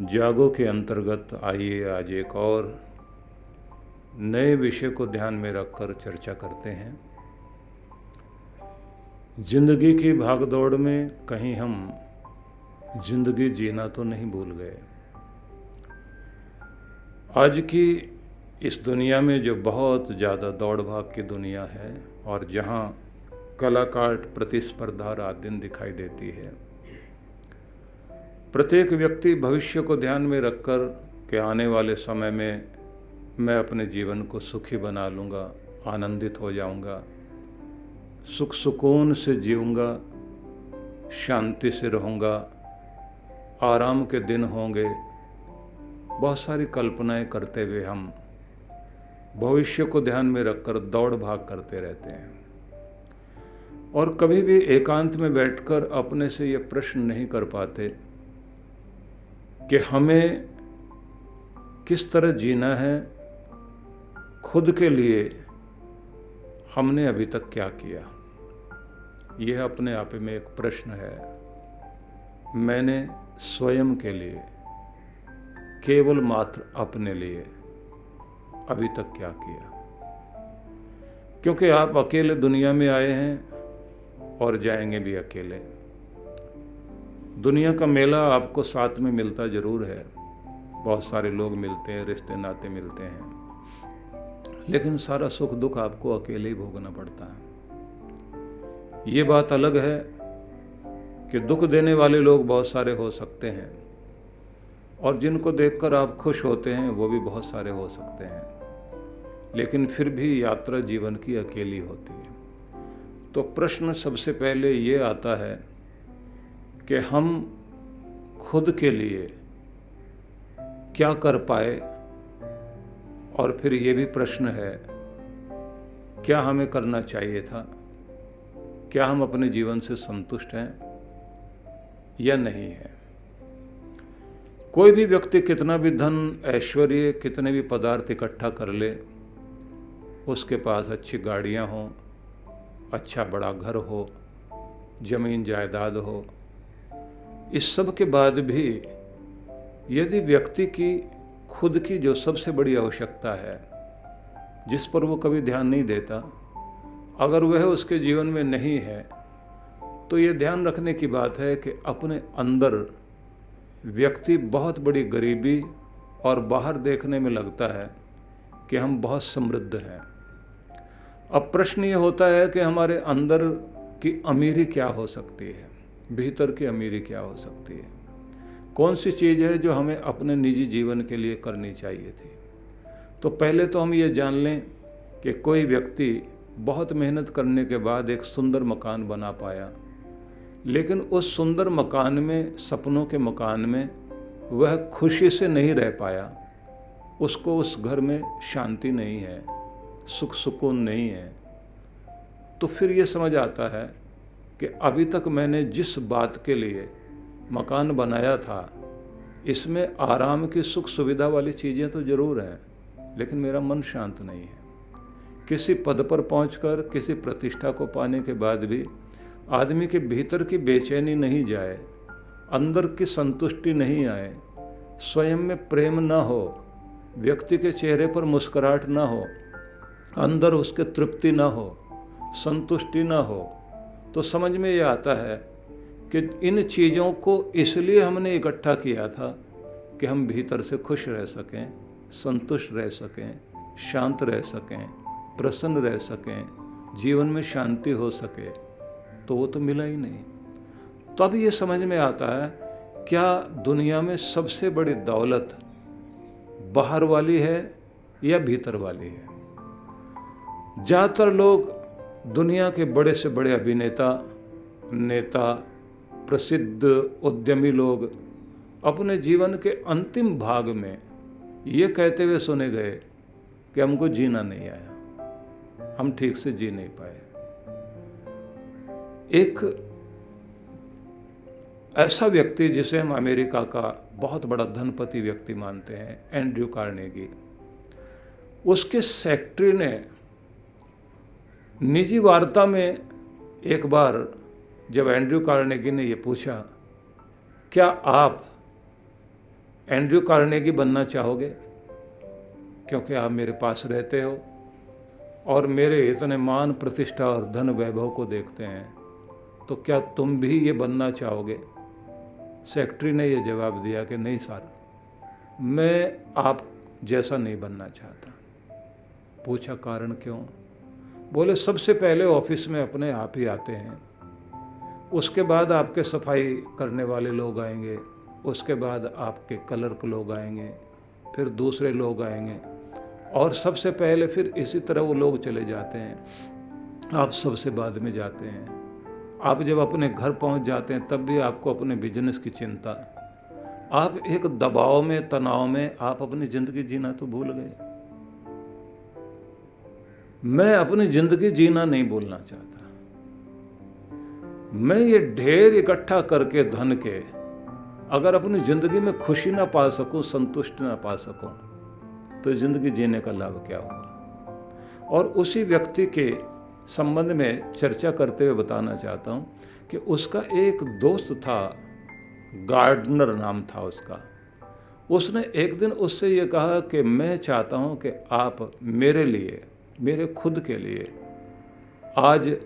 जागो के अंतर्गत आइए आज एक और नए विषय को ध्यान में रखकर चर्चा करते हैं। जिंदगी की भागदौड़ में कहीं हम जिंदगी जीना तो नहीं भूल गए। आज की इस दुनिया में जो बहुत ज़्यादा दौड़ भाग की दुनिया है और जहाँ कलाकार प्रतिस्पर्धा रात दिन दिखाई देती है, प्रत्येक व्यक्ति भविष्य को ध्यान में रखकर कि आने वाले समय में मैं अपने जीवन को सुखी बना लूँगा, आनंदित हो जाऊँगा, सुख सुकून से जीऊँगा, शांति से रहूँगा, आराम के दिन होंगे। बहुत सारी कल्पनाएं करते हुए हम भविष्य को ध्यान में रखकर दौड़ भाग करते रहते हैं और कभी भी एकांत में बैठकर अपने से ये प्रश्न नहीं कर पाते कि हमें किस तरह जीना है, खुद के लिए हमने अभी तक क्या किया। यह अपने आप में एक प्रश्न है। मैंने स्वयं के लिए, केवल मात्र अपने लिए अभी तक क्या किया। क्योंकि आप अकेले दुनिया में आए हैं और जाएंगे भी अकेले। दुनिया का मेला आपको साथ में मिलता जरूर है, बहुत सारे लोग मिलते हैं, रिश्ते नाते मिलते हैं, लेकिन सारा सुख दुख आपको अकेले ही भोगना पड़ता है। ये बात अलग है कि दुख देने वाले लोग बहुत सारे हो सकते हैं और जिनको देखकर आप खुश होते हैं वो भी बहुत सारे हो सकते हैं, लेकिन फिर भी यात्रा जीवन की अकेली होती है। तो प्रश्न सबसे पहले ये आता है कि हम खुद के लिए क्या कर पाए, और फिर ये भी प्रश्न है क्या हमें करना चाहिए था, क्या हम अपने जीवन से संतुष्ट हैं या नहीं है। कोई भी व्यक्ति कितना भी धन ऐश्वर्य, कितने भी पदार्थ इकट्ठा कर ले, उसके पास अच्छी गाड़ियां हों, अच्छा बड़ा घर हो, जमीन जायदाद हो, इस सब के बाद भी यदि व्यक्ति की खुद की जो सबसे बड़ी आवश्यकता है, जिस पर वो कभी ध्यान नहीं देता, अगर वह उसके जीवन में नहीं है, तो ये ध्यान रखने की बात है कि अपने अंदर व्यक्ति बहुत बड़ी गरीबी और बाहर देखने में लगता है कि हम बहुत समृद्ध हैं। अब प्रश्न ये होता है कि हमारे अंदर की अमीरी क्या हो सकती है, भीतर की अमीरी क्या हो सकती है, कौन सी चीज़ है जो हमें अपने निजी जीवन के लिए करनी चाहिए थी। तो पहले तो हम ये जान लें कि कोई व्यक्ति बहुत मेहनत करने के बाद एक सुंदर मकान बना पाया, लेकिन उस सुंदर मकान में, सपनों के मकान में वह खुशी से नहीं रह पाया, उसको उस घर में शांति नहीं है, सुख सुकून नहीं है, तो फिर ये समझ आता है कि अभी तक मैंने जिस बात के लिए मकान बनाया था, इसमें आराम की सुख सुविधा वाली चीज़ें तो ज़रूर हैं, लेकिन मेरा मन शांत नहीं है। किसी पद पर पहुंचकर, किसी प्रतिष्ठा को पाने के बाद भी आदमी के भीतर की बेचैनी नहीं जाए, अंदर की संतुष्टि नहीं आए, स्वयं में प्रेम न हो, व्यक्ति के चेहरे पर मुस्कुराहट न हो, अंदर उसके तृप्ति न हो, संतुष्टि न हो, तो समझ में ये आता है कि इन चीज़ों को इसलिए हमने इकट्ठा किया था कि हम भीतर से खुश रह सकें, संतुष्ट रह सकें, शांत रह सकें, प्रसन्न रह सकें, जीवन में शांति हो सके, तो वो तो मिला ही नहीं। तो अभी ये समझ में आता है क्या दुनिया में सबसे बड़ी दौलत बाहर वाली है या भीतर वाली है। ज़्यादातर लोग दुनिया के बड़े से बड़े अभिनेता, नेता, प्रसिद्ध उद्यमी लोग अपने जीवन के अंतिम भाग में ये कहते हुए सुने गए कि हमको जीना नहीं आया, हम ठीक से जी नहीं पाए। एक ऐसा व्यक्ति जिसे हम अमेरिका का बहुत बड़ा धनपति व्यक्ति मानते हैं, एंड्रयू कार्नेगी, उसके सेक्रेटरी ने निजी वार्ता में एक बार जब एंड्रयू कार्नेगी ने ये पूछा, क्या आप एंड्रयू कार्नेगी बनना चाहोगे? क्योंकि आप मेरे पास रहते हो और मेरे इतने मान प्रतिष्ठा और धन वैभव को देखते हैं, तो क्या तुम भी ये बनना चाहोगे? सेक्रेटरी ने ये जवाब दिया कि नहीं सर, मैं आप जैसा नहीं बनना चाहता। पूछा कारण क्यों? बोले सबसे पहले ऑफिस में अपने आप ही आते हैं, उसके बाद आपके सफाई करने वाले लोग आएंगे, उसके बाद आपके क्लर्क लोग आएंगे, फिर दूसरे लोग आएंगे और सबसे पहले फिर इसी तरह वो लोग चले जाते हैं। आप सबसे बाद में जाते हैं। आप जब अपने घर पहुंच जाते हैं तब भी आपको अपने बिजनेस की चिंता। आप एक दबाव में, तनाव में आप अपनी ज़िंदगी जीना तो भूल गए। मैं अपनी ज़िंदगी जीना नहीं भूलना चाहता। मैं ये ढेर इकट्ठा करके धन के अगर अपनी ज़िंदगी में खुशी ना पा सकूं, संतुष्टि ना पा सकूं, तो ज़िंदगी जीने का लाभ क्या हुआ? और उसी व्यक्ति के संबंध में चर्चा करते हुए बताना चाहता हूं कि उसका एक दोस्त था, गार्डनर नाम था उसका। उसने एक दिन उससे ये कहा कि मैं चाहता हूं कि आप मेरे लिए, मेरे खुद के लिए आज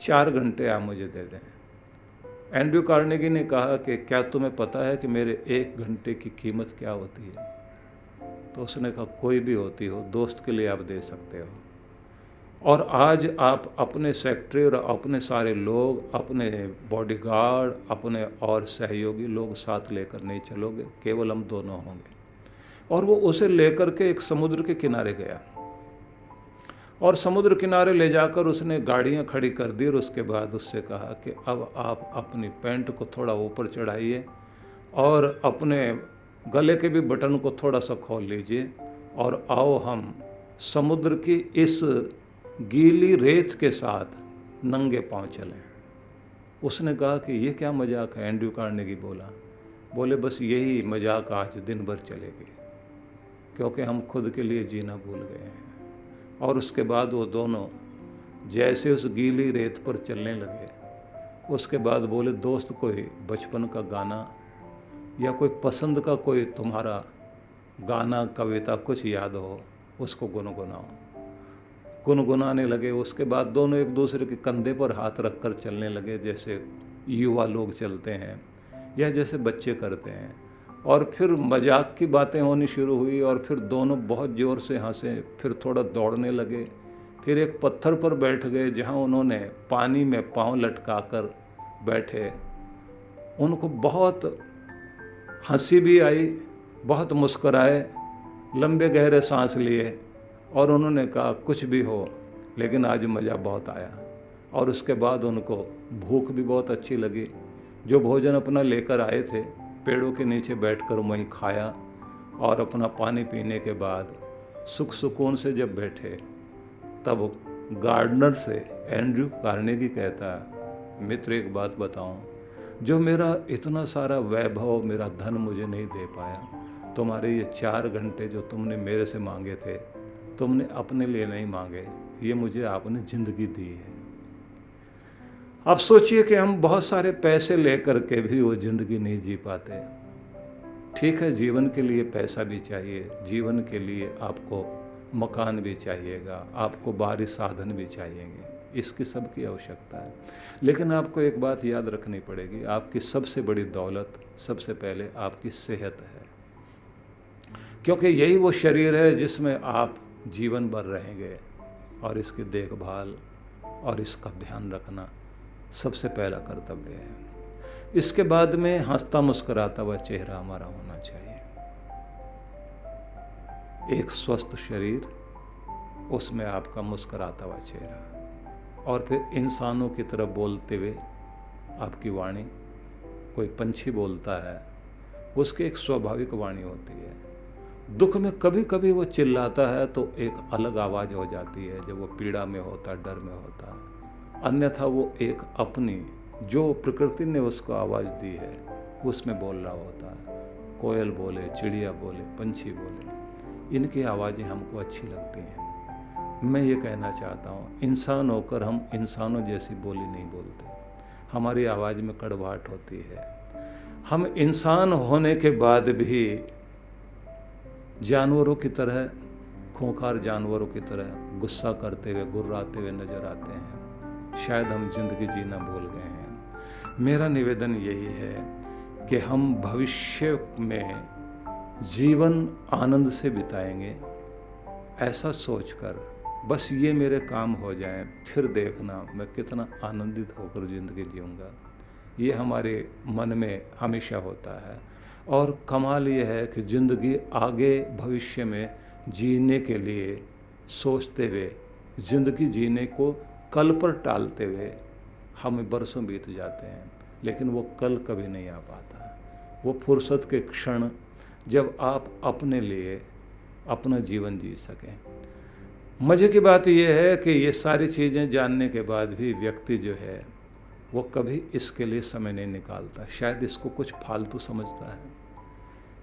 4 घंटे आप मुझे दे दें। एंड्रयू कार्नेगी ने कहा कि क्या तुम्हें पता है कि मेरे 1 घंटे की कीमत क्या होती है? तो उसने कहा कोई भी होती हो, दोस्त के लिए आप दे सकते हो। और आज आप अपने सेक्रेटरी और अपने सारे लोग, अपने बॉडीगार्ड, अपने और सहयोगी लोग साथ लेकर नहीं चलोगे, केवल हम दोनों होंगे। और वो उसे लेकर के एक समुद्र के किनारे गया और समुद्र किनारे ले जाकर उसने गाड़ियां खड़ी कर दी और उसके बाद उससे कहा कि अब आप अपनी पैंट को थोड़ा ऊपर चढ़ाइए और अपने गले के भी बटन को थोड़ा सा खोल लीजिए और आओ हम समुद्र की इस गीली रेत के साथ नंगे पांव चलें। उसने कहा कि ये क्या मजाक है? एंड्रयू कार्नेगी बोले बस यही मजाक आज दिन भर चलेगी, क्योंकि हम खुद के लिए जीना भूल गए हैं। और उसके बाद वो दोनों जैसे उस गीली रेत पर चलने लगे, उसके बाद बोले दोस्त कोई बचपन का गाना या कोई पसंद का कोई तुम्हारा गाना, कविता कुछ याद हो, उसको गुनगुनाओ। गुनगुनाने लगे। उसके बाद दोनों एक दूसरे के कंधे पर हाथ रखकर चलने लगे, जैसे युवा लोग चलते हैं या जैसे बच्चे करते हैं। और फिर मजाक की बातें होनी शुरू हुई और फिर दोनों बहुत ज़ोर से हंसे, फिर थोड़ा दौड़ने लगे, फिर एक पत्थर पर बैठ गए जहां उन्होंने पानी में पांव लटकाकर बैठे। उनको बहुत हंसी भी आई, बहुत मुस्कराए, लंबे गहरे सांस लिए और उन्होंने कहा कुछ भी हो लेकिन आज मज़ा बहुत आया। और उसके बाद उनको भूख भी बहुत अच्छी लगी। जो भोजन अपना लेकर आए थे, पेड़ों के नीचे बैठकर वहीं खाया और अपना पानी पीने के बाद सुख सुकून से जब बैठे, तब गार्डनर से एंड्रयू कार्नेगी कहता, मित्र एक बात बताऊं, जो मेरा इतना सारा वैभव, मेरा धन मुझे नहीं दे पाया, तुम्हारे ये 4 घंटे जो तुमने मेरे से मांगे थे, तुमने अपने लिए नहीं मांगे, ये मुझे आपने ज़िंदगी दी है। अब सोचिए कि हम बहुत सारे पैसे लेकर के भी वो ज़िंदगी नहीं जी पाते। ठीक है, जीवन के लिए पैसा भी चाहिए, जीवन के लिए आपको मकान भी चाहिएगा, आपको बाहरी साधन भी चाहिएंगे, इसकी सबकी आवश्यकता है। लेकिन आपको एक बात याद रखनी पड़ेगी, आपकी सबसे बड़ी दौलत सबसे पहले आपकी सेहत है, क्योंकि यही वो शरीर है जिसमें आप जीवन भर रहेंगे और इसकी देखभाल और इसका ध्यान रखना सबसे पहला कर्तव्य है। इसके बाद में हंसता मुस्कुराता हुआ चेहरा हमारा होना चाहिए। एक स्वस्थ शरीर, उसमें आपका मुस्कुराता हुआ चेहरा, और फिर इंसानों की तरह बोलते हुए आपकी वाणी। कोई पंछी बोलता है, उसकी एक स्वाभाविक वाणी होती है। दुख में कभी कभी वो चिल्लाता है तो एक अलग आवाज़ हो जाती है, जब वो पीड़ा में होता है, डर में होता है। अन्यथा वो एक अपनी, जो प्रकृति ने उसको आवाज़ दी है, उसमें बोल रहा होता है। कोयल बोले, चिड़िया बोले, पंछी बोले, इनकी आवाज़ें हमको अच्छी लगती हैं। मैं ये कहना चाहता हूँ, इंसान होकर हम इंसानों जैसी बोली नहीं बोलते, हमारी आवाज़ में कड़वाहट होती है। हम इंसान होने के बाद भी जानवरों की तरह, खूंखार जानवरों की तरह गुस्सा करते हुए, गुर्राते हुए नजर आते हैं। शायद हम जिंदगी जीना भूल गए हैं। मेरा निवेदन यही है कि हम भविष्य में जीवन आनंद से बिताएंगे, ऐसा सोचकर बस ये मेरे काम हो जाएं, फिर देखना मैं कितना आनंदित होकर ज़िंदगी जीऊँगा। ये हमारे मन में हमेशा होता है। और कमाल ये है कि ज़िंदगी आगे भविष्य में जीने के लिए सोचते हुए, ज़िंदगी जीने को कल पर टालते हुए हमें बरसों बीत जाते हैं, लेकिन वो कल कभी नहीं आ पाता। वो फुर्सत के क्षण जब आप अपने लिए अपना जीवन जी सकें। मज़े की बात यह है कि ये सारी चीज़ें जानने के बाद भी व्यक्ति जो है वो कभी इसके लिए समय नहीं निकालता। शायद इसको कुछ फालतू समझता है।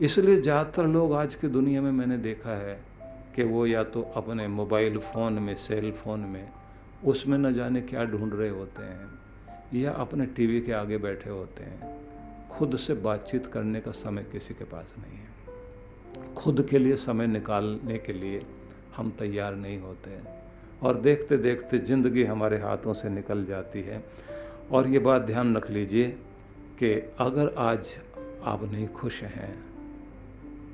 इसलिए ज़्यादातर लोग आज की दुनिया में मैंने देखा है कि वो या तो अपने मोबाइल फ़ोन में, सेल फ़ोन में, उसमें न जाने क्या ढूंढ रहे होते हैं, या अपने टीवी के आगे बैठे होते हैं। खुद से बातचीत करने का समय किसी के पास नहीं है। खुद के लिए समय निकालने के लिए हम तैयार नहीं होते हैं, और देखते देखते ज़िंदगी हमारे हाथों से निकल जाती है। और ये बात ध्यान रख लीजिए कि अगर आज आप नहीं खुश हैं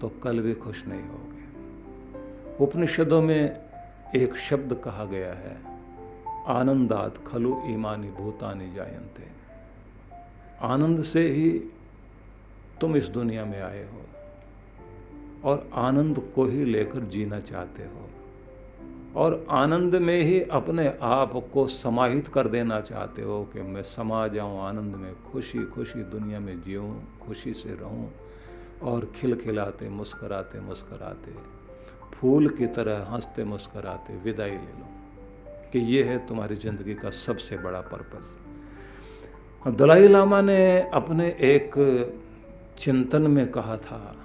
तो कल भी खुश नहीं होगे। उपनिषदों में एक शब्द कहा गया है, आनंदात खलु ईमानी भूतानि जायन्ते। आनंद से ही तुम इस दुनिया में आए हो और आनंद को ही लेकर जीना चाहते हो, और आनंद में ही अपने आप को समाहित कर देना चाहते हो कि मैं समा जाऊं आनंद में, खुशी खुशी दुनिया में जीऊं, खुशी से रहूं और खिलखिलाते मुस्कराते मुस्कराते फूल की तरह हंसते मुस्कराते विदाई ले लो, कि ये है तुम्हारी ज़िंदगी का सबसे बड़ा पर्पस। दलाई लामा ने अपने एक चिंतन में कहा था,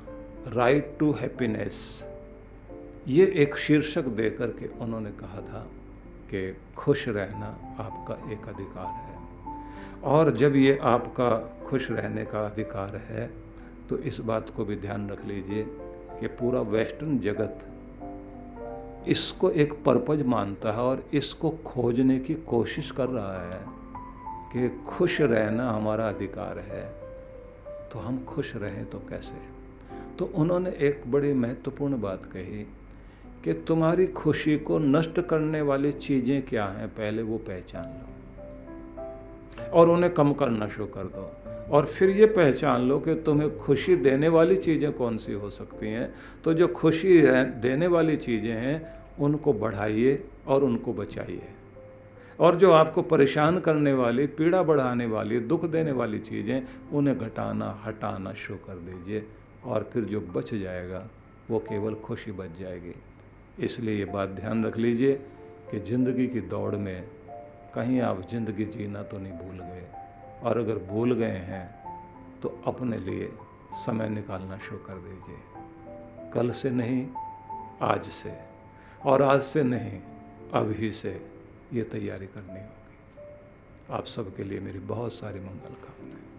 राइट टू हैप्पीनेस। ये एक शीर्षक देकर के उन्होंने कहा था कि खुश रहना आपका एक अधिकार है, और जब ये आपका खुश रहने का अधिकार है तो इस बात को भी ध्यान रख लीजिए कि पूरा वेस्टर्न जगत इसको एक पर्पज मानता है और इसको खोजने की कोशिश कर रहा है कि खुश रहना हमारा अधिकार है। तो हम खुश रहें तो कैसे? तो उन्होंने एक बड़ी महत्वपूर्ण बात कही कि तुम्हारी खुशी को नष्ट करने वाली चीज़ें क्या हैं, पहले वो पहचान लो और उन्हें कम करना शुरू कर दो, और फिर ये पहचान लो कि तुम्हें खुशी देने वाली चीज़ें कौन सी हो सकती हैं। तो जो खुशी देने वाली चीज़ें हैं उनको बढ़ाइए और उनको बचाइए, और जो आपको परेशान करने वाली, पीड़ा बढ़ाने वाली, दुख देने वाली चीज़ें उन्हें घटाना, हटाना शुरू कर दीजिए, और फिर जो बच जाएगा वो केवल खुशी बच जाएगी। इसलिए ये बात ध्यान रख लीजिए कि ज़िंदगी की दौड़ में कहीं आप ज़िंदगी जीना तो नहीं भूल गए, और अगर भूल गए हैं तो अपने लिए समय निकालना शुरू कर दीजिए। कल से नहीं, आज से, और आज से नहीं, अभी से ये तैयारी करनी होगी। आप सबके लिए मेरी बहुत सारी मंगल कामनाएं।